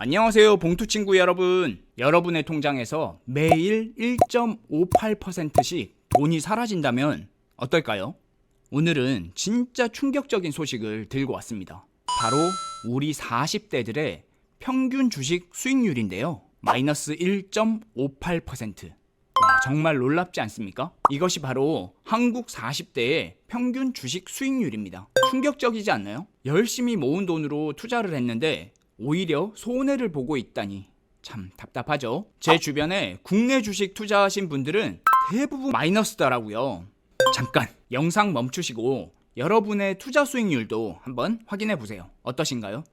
안녕하세요, 봉투친구 여러분. 여러분의 통장에서 매일 1.58%씩 돈이 사라진다면 어떨까요? 오늘은 진짜 충격적인 소식을 들고 왔습니다. 바로 우리 40대들의 평균 주식 수익률인데요. 마이너스 1.58%. 정말 놀랍지 않습니까? 이것이 바로 한국 40대의 평균 주식 수익률입니다. 충격적이지 않나요? 열심히 모은 돈으로 투자를 했는데 오히려 손해를 보고 있다니 참 답답하죠. 제 주변에 국내 주식 투자하신 분들은 대부분 마이너스더라고요. 잠깐 영상 멈추시고 여러분의 투자 수익률도 한번 확인해 보세요. 어떠신가요?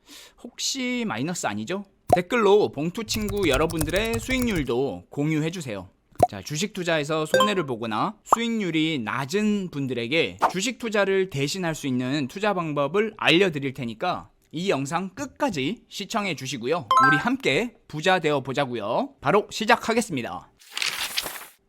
혹시 마이너스 아니죠? 댓글로 봉투친구 여러분들의 수익률도 공유해 주세요. 자, 주식 투자에서 손해를 보거나 수익률이 낮은 분들에게 주식 투자를 대신할 수 있는 투자 방법을 알려드릴 테니까 이 영상 끝까지 시청해 주시고요. 우리 함께 부자 되어 보자고요. 바로 시작하겠습니다.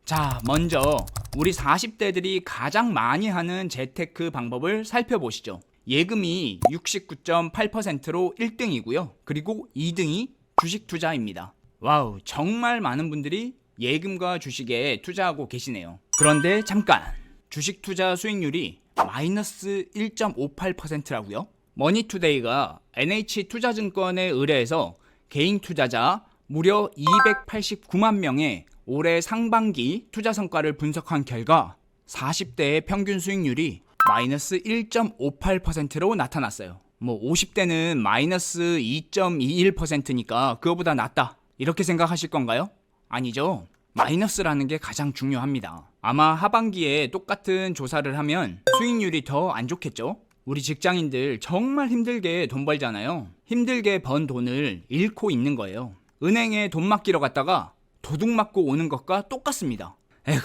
자, 먼저 우리 40대들이 가장 많이 하는 재테크 방법을 살펴보시죠. 예금이 69.8%로 1등이고요. 그리고 2등이 주식 투자입니다. 와우, 정말 많은 분들이 예금과 주식에 투자하고 계시네요. 그런데 잠깐, 주식 투자 수익률이 마이너스 1.58%라고요? 머니투데이가 NH투자증권에 의뢰해서 개인 투자자 무려 289만 명의 올해 상반기 투자 성과를 분석한 결과 40대의 평균 수익률이 마이너스 1.58%로 나타났어요. 50대는 마이너스 2.21%니까 그거보다 낫다, 이렇게 생각하실 건가요? 아니죠. 마이너스라는 게 가장 중요합니다. 아마 하반기에 똑같은 조사를 하면 수익률이 더 안 좋겠죠? 우리 직장인들 정말 힘들게 돈 벌잖아요. 힘들게 번 돈을 잃고 있는 거예요. 은행에 돈 맡기러 갔다가 도둑 맞고 오는 것과 똑같습니다. 에휴.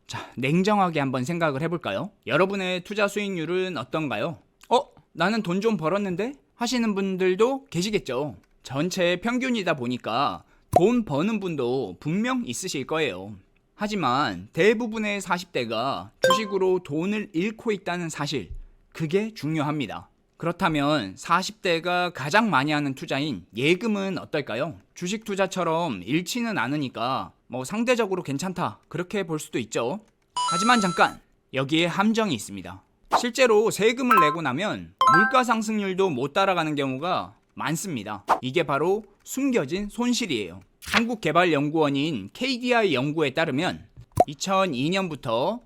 자, 냉정하게 한번 생각을 해볼까요? 여러분의 투자 수익률은 어떤가요? 나는 돈 좀 벌었는데? 하시는 분들도 계시겠죠. 전체 평균이다 보니까 돈 버는 분도 분명 있으실 거예요. 하지만 대부분의 40대가 주식으로 돈을 잃고 있다는 사실, 그게 중요합니다. 그렇다면 40대가 가장 많이 하는 투자인 예금은 어떨까요? 주식 투자처럼 잃지는 않으니까 상대적으로 괜찮다, 그렇게 볼 수도 있죠. 하지만 잠깐, 여기에 함정이 있습니다. 실제로 세금을 내고 나면 물가 상승률도 못 따라가는 경우가 많습니다. 이게 바로 숨겨진 손실이에요. 한국개발연구원인 KDI 연구에 따르면 2002년부터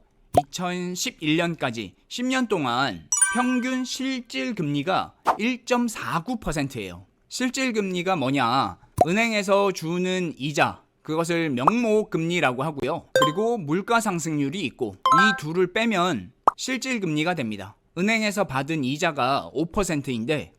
2011년까지 10년 동안 평균 실질금리가 1.49%예요. 실질금리가 뭐냐? 은행에서 주는 이자, 그것을 명목금리라고 하고요. 그리고 물가상승률이 있고, 이 둘을 빼면 실질금리가 됩니다. 은행에서 받은 이자가 5%인데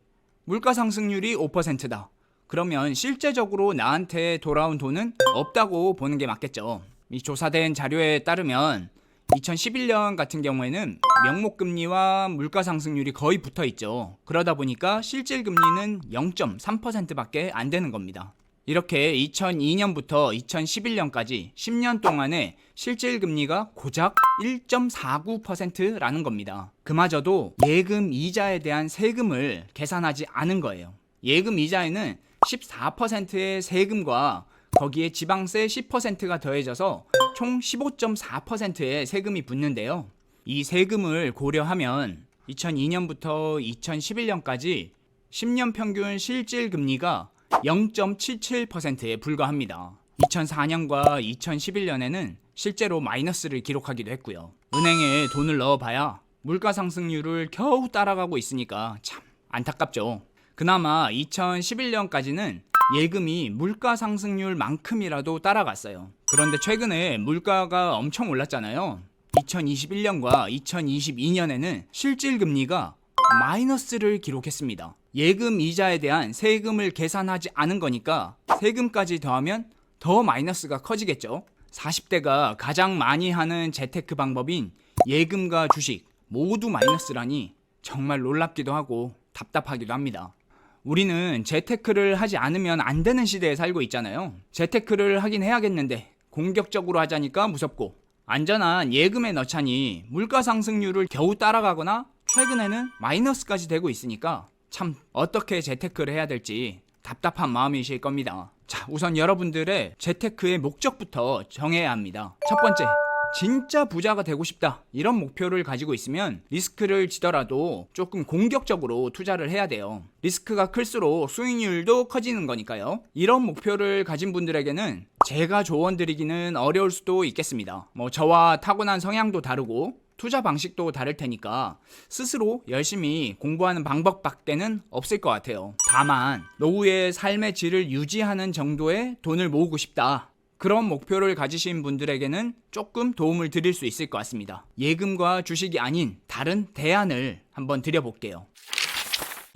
물가상승률이 5%다. 그러면 실제적으로 나한테 돌아온 돈은 없다고 보는 게 맞겠죠. 이 조사된 자료에 따르면 2011년 같은 경우에는 명목금리와 물가상승률이 거의 붙어 있죠. 그러다 보니까 실질금리는 0.3%밖에 안 되는 겁니다. 이렇게 2002년부터 2011년까지 10년 동안의 실질금리가 고작 1.49%라는 겁니다. 그마저도 예금 이자에 대한 세금을 계산하지 않은 거예요. 예금 이자에는 14%의 세금과 거기에 지방세 10%가 더해져서 총 15.4%의 세금이 붙는데요. 이 세금을 고려하면 2002년부터 2011년까지 10년 평균 실질금리가 0.77%에 불과합니다. 2004년과 2011년에는 실제로 마이너스를 기록하기도 했고요. 은행에 돈을 넣어봐야 물가상승률을 겨우 따라가고 있으니까 참 안타깝죠. 그나마 2011년까지는 예금이 물가상승률만큼이라도 따라갔어요. 그런데 최근에 물가가 엄청 올랐잖아요. 2021년과 2022년에는 실질금리가 마이너스를 기록했습니다. 예금 이자에 대한 세금을 계산하지 않은 거니까 세금까지 더하면 더 마이너스가 커지겠죠. 40대가 가장 많이 하는 재테크 방법인 예금과 주식 모두 마이너스라니 정말 놀랍기도 하고 답답하기도 합니다. 우리는 재테크를 하지 않으면 안 되는 시대에 살고 있잖아요. 재테크를 하긴 해야겠는데 공격적으로 하자니까 무섭고, 안전한 예금에 넣자니 물가 상승률을 겨우 따라가거나 최근에는 마이너스까지 되고 있으니까 참 어떻게 재테크를 해야 될지 답답한 마음이실 겁니다. 자, 우선 여러분들의 재테크의 목적부터 정해야 합니다. 첫 번째, 진짜 부자가 되고 싶다, 이런 목표를 가지고 있으면 리스크를 지더라도 조금 공격적으로 투자를 해야 돼요. 리스크가 클수록 수익률도 커지는 거니까요. 이런 목표를 가진 분들에게는 제가 조언 드리기는 어려울 수도 있겠습니다. 저와 타고난 성향도 다르고 투자 방식도 다를 테니까 스스로 열심히 공부하는 방법밖에는 없을 것 같아요. 다만 노후의 삶의 질을 유지하는 정도의 돈을 모으고 싶다, 그런 목표를 가지신 분들에게는 조금 도움을 드릴 수 있을 것 같습니다. 예금과 주식이 아닌 다른 대안을 한번 드려볼게요.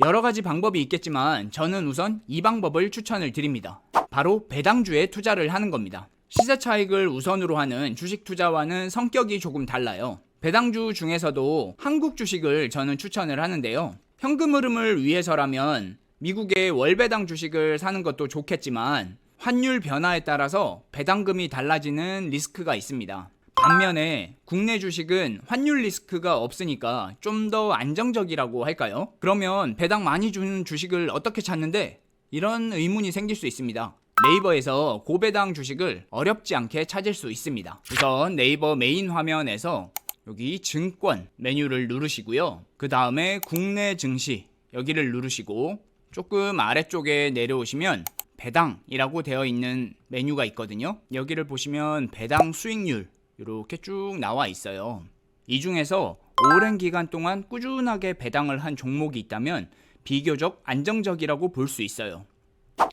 여러 가지 방법이 있겠지만 저는 우선 이 방법을 추천을 드립니다. 바로 배당주에 투자를 하는 겁니다. 시세 차익을 우선으로 하는 주식 투자와는 성격이 조금 달라요. 배당주 중에서도 한국 주식을 저는 추천을 하는데요. 현금 흐름을 위해서라면 미국의 월배당 주식을 사는 것도 좋겠지만 환율 변화에 따라서 배당금이 달라지는 리스크가 있습니다. 반면에 국내 주식은 환율 리스크가 없으니까 좀 더 안정적이라고 할까요? 그러면 배당 많이 주는 주식을 어떻게 찾는데? 이런 의문이 생길 수 있습니다. 네이버에서 고배당 주식을 어렵지 않게 찾을 수 있습니다. 우선 네이버 메인 화면에서 여기 증권 메뉴를 누르시고요. 그 다음에 국내 증시 여기를 누르시고 조금 아래쪽에 내려오시면 배당이라고 되어 있는 메뉴가 있거든요. 여기를 보시면 배당 수익률 이렇게 쭉 나와 있어요. 이 중에서 오랜 기간 동안 꾸준하게 배당을 한 종목이 있다면 비교적 안정적이라고 볼 수 있어요.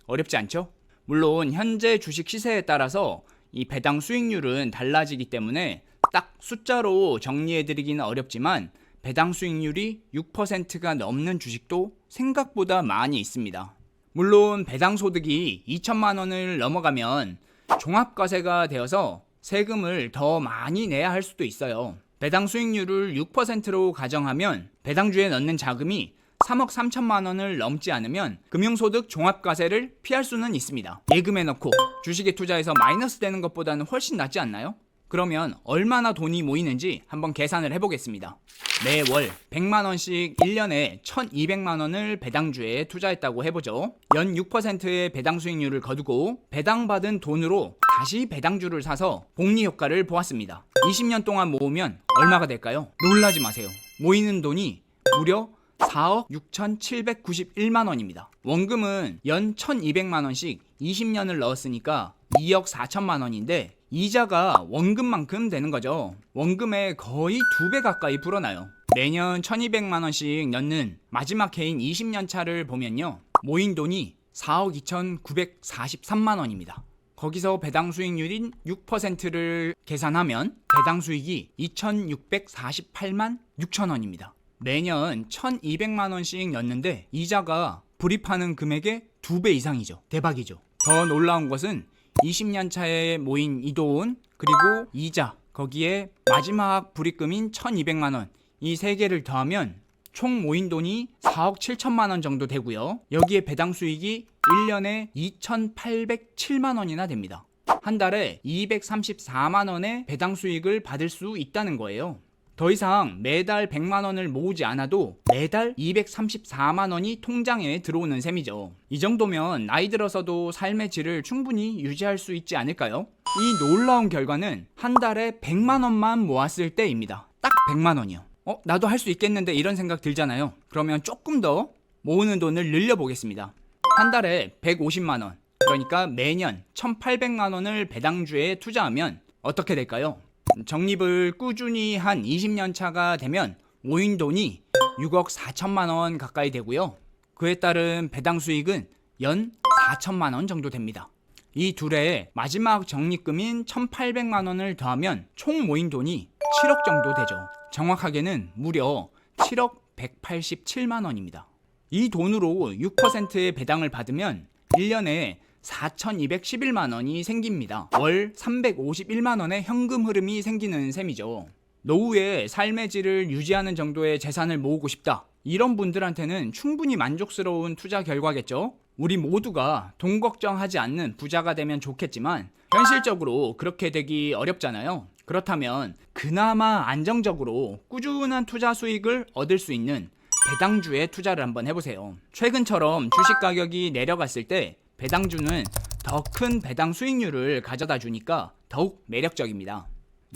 어렵지 않죠? 물론 현재 주식 시세에 따라서 이 배당 수익률은 달라지기 때문에 딱 숫자로 정리해드리기는 어렵지만 배당 수익률이 6%가 넘는 주식도 생각보다 많이 있습니다. 물론 배당 소득이 2천만 원을 넘어가면 종합과세가 되어서 세금을 더 많이 내야 할 수도 있어요. 배당 수익률을 6%로 가정하면 배당주에 넣는 자금이 3억 3천만 원을 넘지 않으면 금융소득 종합과세를 피할 수는 있습니다. 예금에 넣고 주식에 투자해서 마이너스 되는 것보다는 훨씬 낫지 않나요? 그러면 얼마나 돈이 모이는지 한번 계산을 해보겠습니다. 매월 100만원씩 1년에 1200만원을 배당주에 투자했다고 해보죠. 연 6%의 배당 수익률을 거두고 배당받은 돈으로 다시 배당주를 사서 복리 효과를 보았습니다. 20년 동안 모으면 얼마가 될까요? 놀라지 마세요. 모이는 돈이 무려 4억 6,791만원입니다. 원금은 연 1200만원씩 20년을 넣었으니까 2억 4천만 원인데 이자가 원금만큼 되는 거죠. 원금의 거의 2배 가까이 불어나요. 매년 1200만 원씩 넣는 마지막 해인 20년 차를 보면요, 모인 돈이 4억 2943만 원입니다. 거기서 배당 수익률인 6%를 계산하면 배당 수익이 2648만 6천 원입니다. 매년 1200만 원씩 넣는데 이자가 불입하는 금액의 2배 이상이죠. 대박이죠. 더 놀라운 것은 20년 차에 모인 이 돈, 그리고 이자, 거기에 마지막 불입금인 1200만 원, 이 세 개를 더하면 총 모인 돈이 4억 7천만 원 정도 되고요. 여기에 배당 수익이 1년에 2807만 원이나 됩니다. 한 달에 234만 원의 배당 수익을 받을 수 있다는 거예요. 더 이상 매달 100만 원을 모으지 않아도 매달 234만 원이 통장에 들어오는 셈이죠. 이 정도면 나이 들어서도 삶의 질을 충분히 유지할 수 있지 않을까요? 이 놀라운 결과는 한 달에 100만 원만 모았을 때입니다. 딱 100만 원이요. 나도 할 수 있겠는데 이런 생각 들잖아요. 그러면 조금 더 모으는 돈을 늘려보겠습니다. 한 달에 150만 원, 그러니까 매년 1800만 원을 배당주에 투자하면 어떻게 될까요? 적립을 꾸준히 한 20년 차가 되면 모인 돈이 6억 4천만 원 가까이 되고요. 그에 따른 배당 수익은 연 4천만 원 정도 됩니다. 이 둘의 마지막 적립금인 1800만 원을 더하면 총 모인 돈이 7억 정도 되죠. 정확하게는 무려 7억 187만 원입니다. 이 돈으로 6%의 배당을 받으면 1년에 4211만 원이 생깁니다. 월 351만 원의 현금 흐름이 생기는 셈이죠. 노후에 삶의 질을 유지하는 정도의 재산을 모으고 싶다, 이런 분들한테는 충분히 만족스러운 투자 결과겠죠. 우리 모두가 돈 걱정하지 않는 부자가 되면 좋겠지만 현실적으로 그렇게 되기 어렵잖아요. 그렇다면 그나마 안정적으로 꾸준한 투자 수익을 얻을 수 있는 배당주에 투자를 한번 해보세요. 최근처럼 주식 가격이 내려갔을 때 배당주는 더 큰 배당 수익률을 가져다 주니까 더욱 매력적입니다.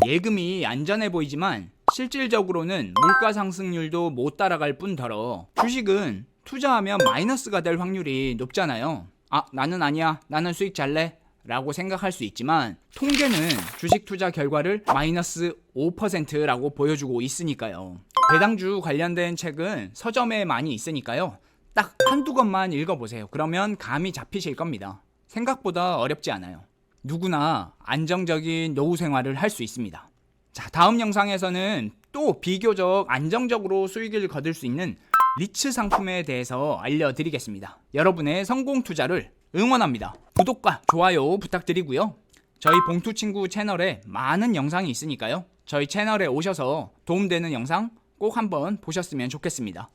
예금이 안전해 보이지만 실질적으로는 물가 상승률도 못 따라갈 뿐더러 주식은 투자하면 마이너스가 될 확률이 높잖아요. 나는 아니야, 나는 수익 잘래 라고 생각할 수 있지만 통계는 주식 투자 결과를 마이너스 5%라고 보여주고 있으니까요. 배당주 관련된 책은 서점에 많이 있으니까요. 딱 한두 권만 읽어보세요. 그러면 감이 잡히실 겁니다. 생각보다 어렵지 않아요. 누구나 안정적인 노후 생활을 할 수 있습니다. 자, 다음 영상에서는 또 비교적 안정적으로 수익을 거둘 수 있는 리츠 상품에 대해서 알려드리겠습니다. 여러분의 성공 투자를 응원합니다. 구독과 좋아요 부탁드리고요. 저희 봉투친구 채널에 많은 영상이 있으니까요. 저희 채널에 오셔서 도움되는 영상 꼭 한번 보셨으면 좋겠습니다.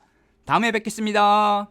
다음에 뵙겠습니다.